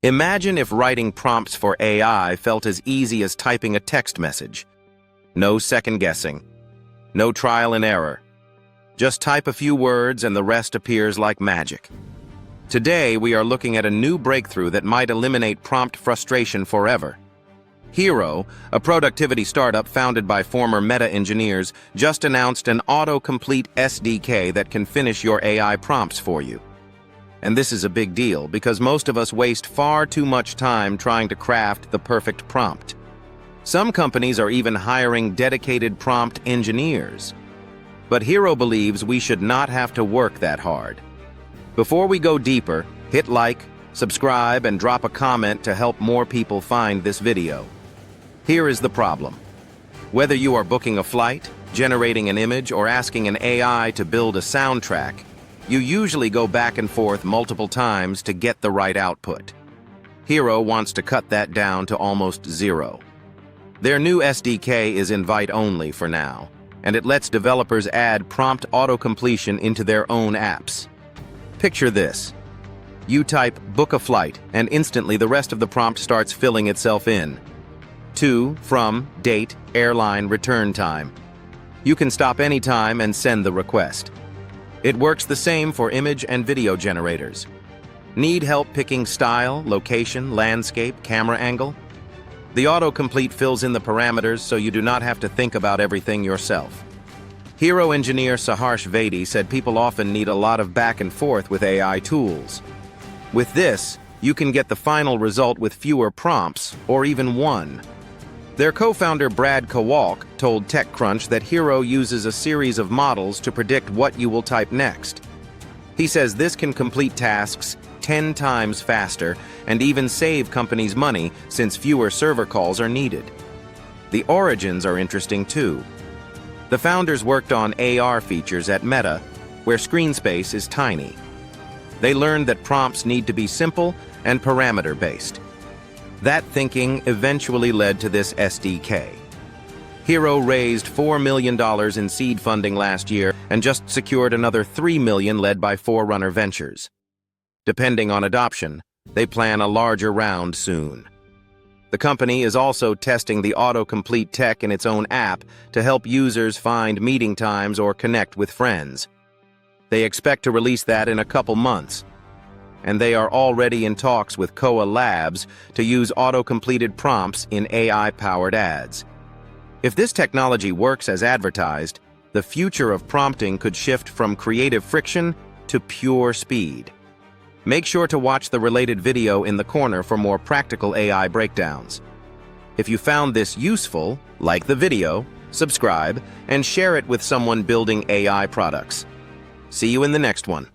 Imagine if writing prompts for AI felt as easy as typing a text message. No second guessing. No trial and error. Just type a few words and the rest appears like magic. Today, we are looking at a new breakthrough that might eliminate prompt frustration forever. Hero, a productivity startup founded by former Meta engineers, just announced an Autocomplete SDK that can finish your AI prompts for you. And this is a big deal because most of us waste far too much time trying to craft the perfect prompt. Some companies are even hiring dedicated prompt engineers. But Hero believes we should not have to work that hard. Before we go deeper, hit like, subscribe, and drop a comment to help more people find this video. Here is the problem. Whether you are booking a flight, generating an image, or asking an AI to build a soundtrack, you usually go back and forth multiple times to get the right output. Hero wants to cut that down to almost zero. Their new SDK is invite-only for now, and it lets developers add prompt auto-completion into their own apps. Picture this. You type "book a flight," and instantly the rest of the prompt starts filling itself in. To, from, date, airline, return time. You can stop anytime and send the request. It works the same for image and video generators. Need help picking style, location, landscape, camera angle? The autocomplete fills in the parameters so you do not have to think about everything yourself. Hero engineer Saharsh Vedi said people often need a lot of back and forth with AI tools. With this, you can get the final result with fewer prompts, or even one. Their co-founder Brad Kowalk told TechCrunch that Hero uses a series of models to predict what you will type next. He says this can complete tasks 10 times faster and even save companies money since fewer server calls are needed. The origins are interesting too. The founders worked on AR features at Meta, where screen space is tiny. They learned that prompts need to be simple and parameter-based. That thinking eventually led to this SDK. Hero raised $4 million in seed funding last year and just secured another $3 million led by Forerunner Ventures. Depending on adoption, they plan a larger round soon. The company is also testing the autocomplete tech in its own app to help users find meeting times or connect with friends. They expect to release that in a couple months. And they are already in talks with Koa Labs to use auto-completed prompts in AI-powered ads. If this technology works as advertised, the future of prompting could shift from creative friction to pure speed. Make sure to watch the related video in the corner for more practical AI breakdowns. If you found this useful, like the video, subscribe, and share it with someone building AI products. See you in the next one.